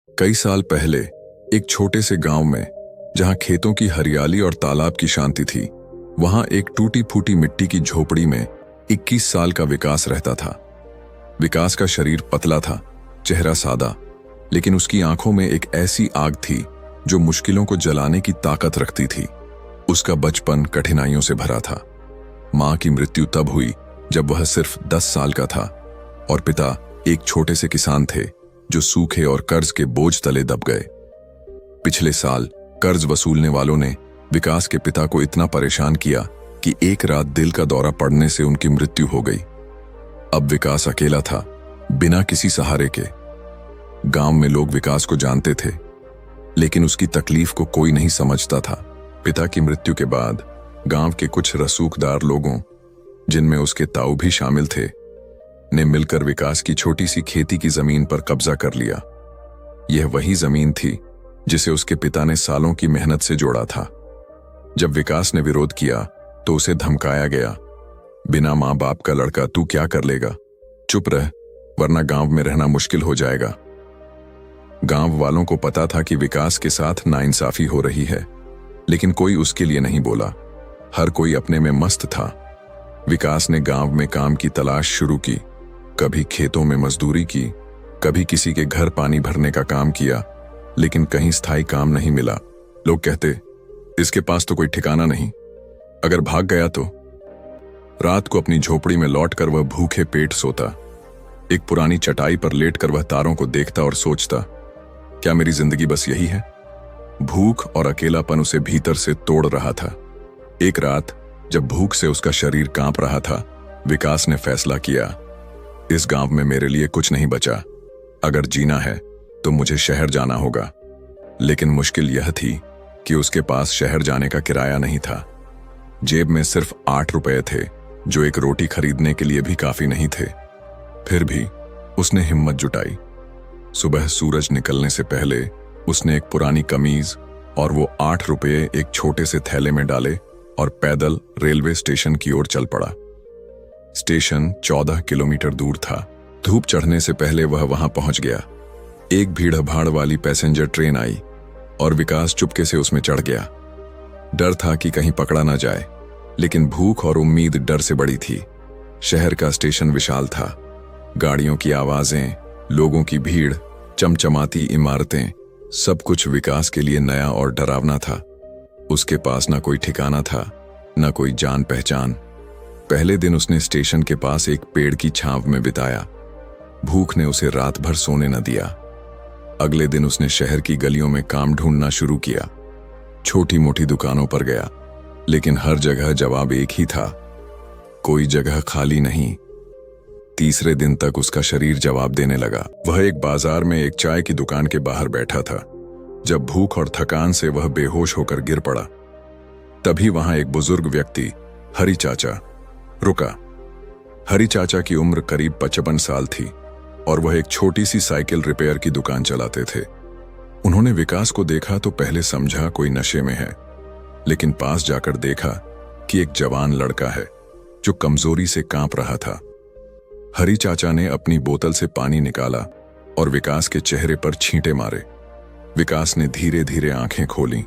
कई साल पहले एक छोटे से गांव में, जहां खेतों की हरियाली और तालाब की शांति थी, वहां एक टूटी फूटी मिट्टी की झोपड़ी में 21 साल का विकास रहता था। विकास का शरीर पतला था, चेहरा सादा, लेकिन उसकी आंखों में एक ऐसी आग थी जो मुश्किलों को जलाने की ताकत रखती थी। उसका बचपन कठिनाइयों से भरा था। मां की मृत्यु तब हुई जब वह सिर्फ 10 साल का था और पिता एक छोटे से किसान थे जो सूखे और कर्ज के बोझ तले दब गए। पिछले साल कर्ज वसूलने वालों ने विकास के पिता को इतना परेशान किया कि एक रात दिल का दौरा पड़ने से उनकी मृत्यु हो गई। अब विकास अकेला था, बिना किसी सहारे के। गांव में लोग विकास को जानते थे, लेकिन उसकी तकलीफ को कोई नहीं समझता था। पिता की मृत्यु के बाद गांव के कुछ रसूखदार लोगों, जिनमें उसके ताऊ भी शामिल थे, ने मिलकर विकास की छोटी सी खेती की जमीन पर कब्जा कर लिया। यह वही जमीन थी जिसे उसके पिता ने सालों की मेहनत से जोड़ा था। जब विकास ने विरोध किया तो उसे धमकाया गया, बिना मां बाप का लड़का तू क्या कर लेगा, चुप रह वरना गांव में रहना मुश्किल हो जाएगा। गांव वालों को पता था कि विकास के साथ नाइंसाफी हो रही है, लेकिन कोई उसके लिए नहीं बोला। हर कोई अपने में मस्त था। विकास ने गांव में काम की तलाश शुरू की। कभी खेतों में मजदूरी की, कभी किसी के घर पानी भरने का काम किया, लेकिन कहीं स्थायी काम नहीं मिला। लोग कहते, इसके पास तो कोई ठिकाना नहीं, अगर भाग गया तो। रात को अपनी झोपड़ी में लौटकर वह भूखे पेट सोता। एक पुरानी चटाई पर लेटकर वह तारों को देखता और सोचता, क्या मेरी जिंदगी बस यही है? भूख और अकेलापन उसे भीतर से तोड़ रहा था। एक रात जब भूख से उसका शरीर कांप रहा था, विकास ने फैसला किया, इस गांव में मेरे लिए कुछ नहीं बचा। अगर जीना है तो मुझे शहर जाना होगा। लेकिन मुश्किल यह थी कि उसके पास शहर जाने का किराया नहीं था। जेब में सिर्फ 8 रुपए थे, जो एक रोटी खरीदने के लिए भी काफी नहीं थे। फिर भी उसने हिम्मत जुटाई। सुबह सूरज निकलने से पहले उसने एक पुरानी कमीज और वो 8 रुपए एक छोटे से थैले में डाले और पैदल रेलवे स्टेशन की ओर चल पड़ा। स्टेशन 14 किलोमीटर दूर था। धूप चढ़ने से पहले वह वहां पहुंच गया। एक भीड़-भाड़ वाली पैसेंजर ट्रेन आई और विकास चुपके से उसमें चढ़ गया। डर था कि कहीं पकड़ा ना जाए, लेकिन भूख और उम्मीद डर से बड़ी थी। शहर का स्टेशन विशाल था। गाड़ियों की आवाजें, लोगों की भीड़, चमचमाती इमारतें, सब कुछ विकास के लिए नया और डरावना था। उसके पास ना कोई ठिकाना था, ना कोई जान पहचान। पहले दिन उसने स्टेशन के पास एक पेड़ की छांव में बिताया। भूख ने उसे रात भर सोने न दिया। अगले दिन उसने शहर की गलियों में काम ढूंढना शुरू किया। छोटी मोटी दुकानों पर गया, लेकिन हर जगह जवाब एक ही था, कोई जगह खाली नहीं। तीसरे दिन तक उसका शरीर जवाब देने लगा। वह एक बाजार में एक चाय की दुकान के बाहर बैठा था, जब भूख और थकान से वह बेहोश होकर गिर पड़ा। तभी वहां एक बुजुर्ग व्यक्ति, हरी चाचा, रुका। हरी चाचा की उम्र करीब 55 साल थी और वह एक छोटी सी साइकिल रिपेयर की दुकान चलाते थे। उन्होंने विकास को देखा तो पहले समझा कोई नशे में है, लेकिन पास जाकर देखा कि एक जवान लड़का है जो कमजोरी से कांप रहा था। हरी चाचा ने अपनी बोतल से पानी निकाला और विकास के चेहरे पर छींटे मारे। विकास ने धीरे धीरे आंखें खोली,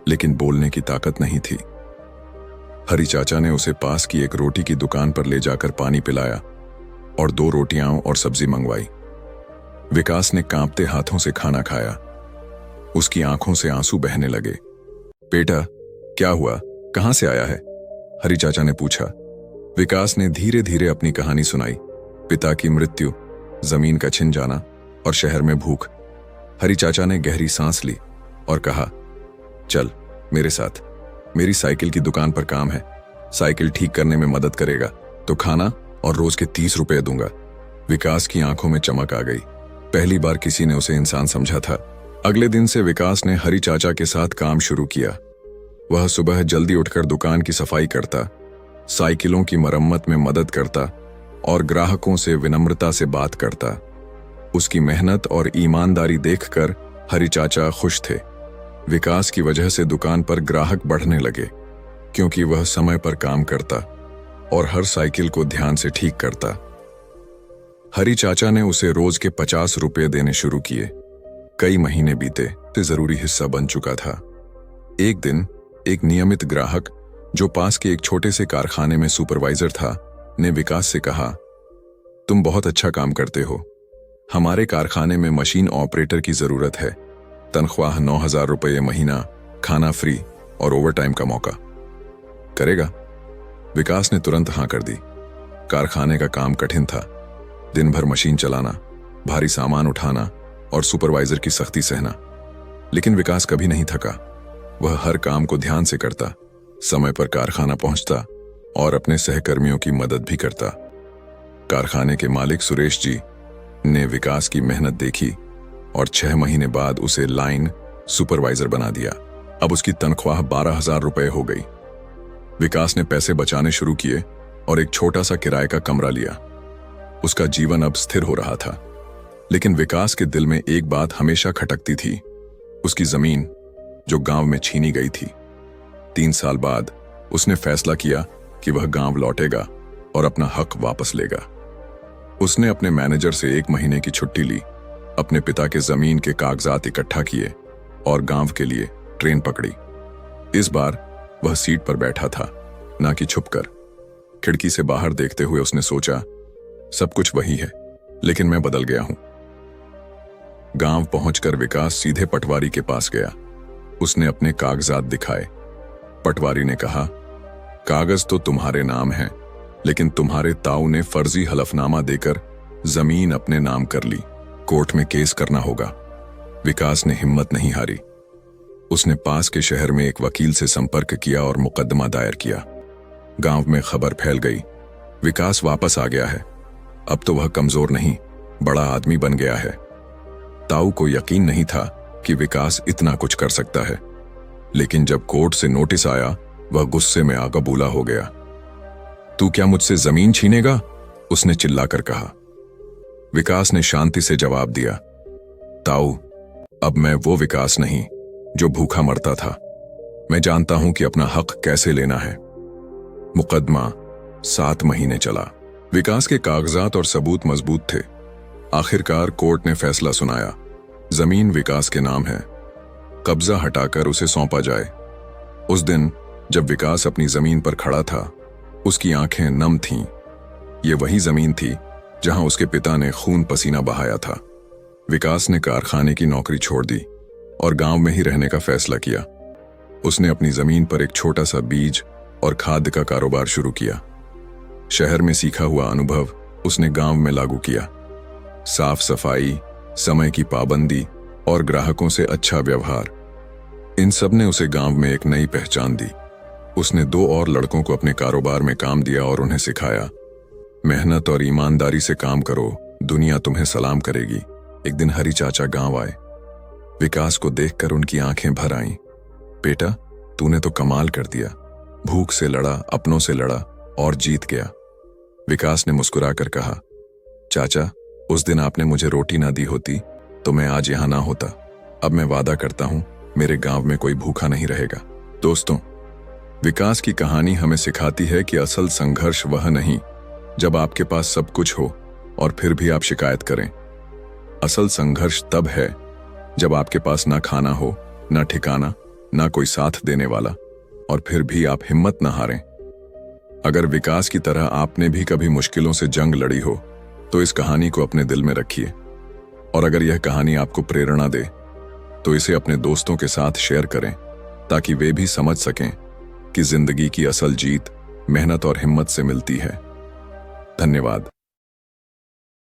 लेकिन बोलने की ताकत नहीं थी। हरी चाचा ने उसे पास की एक रोटी की दुकान पर ले जाकर पानी पिलाया और 2 रोटियां और सब्जी मंगवाई। विकास ने कांपते हाथों से खाना खाया। उसकी आंखों से आंसू बहने लगे। बेटा, क्या हुआ, कहां से आया है? हरी चाचा ने पूछा। विकास ने धीरे धीरे अपनी कहानी सुनाई। पिता की मृत्यु, जमीन का छिन जाना और शहर में भूख। हरी चाचा ने गहरी सांस ली और कहा, चल मेरे साथ, मेरी साइकिल की दुकान पर काम है। साइकिल ठीक करने में मदद करेगा तो खाना और रोज के 30 रुपए दूंगा। विकास की आंखों में चमक आ गई। पहली बार किसी ने उसे इंसान समझा था। अगले दिन से विकास ने हरी चाचा के साथ काम शुरू किया। वह सुबह जल्दी उठकर दुकान की सफाई करता, साइकिलों की मरम्मत में मदद करता और ग्राहकों से विनम्रता से बात करता। उसकी मेहनत और ईमानदारी देखकर हरी चाचा खुश थे। विकास की वजह से दुकान पर ग्राहक बढ़ने लगे, क्योंकि वह समय पर काम करता और हर साइकिल को ध्यान से ठीक करता। हरी चाचा ने उसे रोज के 50 रुपए देने शुरू किए। कई महीने बीते तो जरूरी हिस्सा बन चुका था। एक दिन एक नियमित ग्राहक जो पास के एक छोटे से कारखाने में सुपरवाइजर था ने विकास से कहा, तुम बहुत अच्छा काम करते हो। हमारे कारखाने में मशीन ऑपरेटर की जरूरत है। तनख्वाह 9,000 रुपये महीना, खाना फ्री और ओवरटाइम का मौका। करेगा? विकास ने तुरंत हाँ कर दी। कारखाने का काम कठिन था। दिन भर मशीन चलाना, भारी सामान उठाना और सुपरवाइजर की सख्ती सहना। लेकिन विकास कभी नहीं थका। वह हर काम को ध्यान से करता, समय पर कारखाना पहुंचता और अपने सहकर्मियों की मदद भी करता। कारखाने के मालिक सुरेश जी ने विकास की मेहनत देखी और 6 महीने बाद उसे लाइन सुपरवाइजर बना दिया। अब उसकी तनख्वाह 12,000 रुपये हो गई। विकास ने पैसे बचाने शुरू किए और एक छोटा सा किराए का कमरा लिया। उसका जीवन अब स्थिर हो रहा था। लेकिन विकास के दिल में एक बात हमेशा खटकती थी, उसकी जमीन जो गांव में छीनी गई थी। 3 साल बाद उसने फैसला किया कि वह गांव लौटेगा और अपना हक वापस लेगा। उसने अपने मैनेजर से 1 महीने की छुट्टी ली, अपने पिता के जमीन के कागजात इकट्ठा किए और गांव के लिए ट्रेन पकड़ी। इस बार वह सीट पर बैठा था, ना कि छुपकर। खिड़की से बाहर देखते हुए उसने सोचा, सब कुछ वही है, लेकिन मैं बदल गया हूं। गांव पहुंचकर विकास सीधे पटवारी के पास गया। उसने अपने कागजात दिखाए। पटवारी ने कहा, कागज तो तुम्हारे नाम है, लेकिन तुम्हारे ताऊ ने फर्जी हलफनामा देकर जमीन अपने नाम कर ली। कोर्ट में केस करना होगा। विकास ने हिम्मत नहीं हारी। उसने पास के शहर में एक वकील से संपर्क किया और मुकदमा दायर किया। गांव में खबर फैल गई, विकास वापस आ गया है। अब तो वह कमजोर नहीं, बड़ा आदमी बन गया है। ताऊ को यकीन नहीं था कि विकास इतना कुछ कर सकता है। लेकिन जब कोर्ट से नोटिस आया, वह गुस्से में आगबूला हो गया। तू क्या मुझसे जमीन छीनेगा? उसने चिल्लाकर कहा। विकास ने शांति से जवाब दिया, ताऊ, अब मैं वो विकास नहीं जो भूखा मरता था। मैं जानता हूं कि अपना हक कैसे लेना है। मुकदमा 7 महीने चला। विकास के कागजात और सबूत मजबूत थे। आखिरकार कोर्ट ने फैसला सुनाया, जमीन विकास के नाम है, कब्जा हटाकर उसे सौंपा जाए। उस दिन जब विकास अपनी जमीन पर खड़ा था, उसकी आंखें नम थीं। ये वही जमीन थी जहां उसके पिता ने खून पसीना बहाया था। विकास ने कारखाने की नौकरी छोड़ दी और गांव में ही रहने का फैसला किया। उसने अपनी जमीन पर एक छोटा सा बीज और खाद का कारोबार शुरू किया। शहर में सीखा हुआ अनुभव उसने गांव में लागू किया। साफ सफाई, समय की पाबंदी और ग्राहकों से अच्छा व्यवहार, इन सब ने उसे गांव में एक नई पहचान दी। उसने 2 और लड़कों को अपने कारोबार में काम दिया और उन्हें सिखाया, मेहनत और ईमानदारी से काम करो, दुनिया तुम्हें सलाम करेगी। एक दिन हरी चाचा गांव आए। विकास को देखकर उनकी आंखें भर आईं। बेटा, तूने तो कमाल कर दिया। भूख से लड़ा, अपनों से लड़ा और जीत गया। विकास ने मुस्कुराकर कहा, चाचा, उस दिन आपने मुझे रोटी ना दी होती तो मैं आज यहां ना होता। अब मैं वादा करता हूं, मेरे गांव में कोई भूखा नहीं रहेगा। दोस्तों, विकास की कहानी हमें सिखाती है कि असल संघर्ष वह नहीं जब आपके पास सब कुछ हो और फिर भी आप शिकायत करें। असल संघर्ष तब है जब आपके पास ना खाना हो, ना ठिकाना, ना कोई साथ देने वाला, और फिर भी आप हिम्मत ना हारें। अगर विकास की तरह आपने भी कभी मुश्किलों से जंग लड़ी हो तो इस कहानी को अपने दिल में रखिए। और अगर यह कहानी आपको प्रेरणा दे तो इसे अपने दोस्तों के साथ शेयर करें ताकि वे भी समझ सकें कि जिंदगी की असल जीत मेहनत और हिम्मत से मिलती है। धन्यवाद।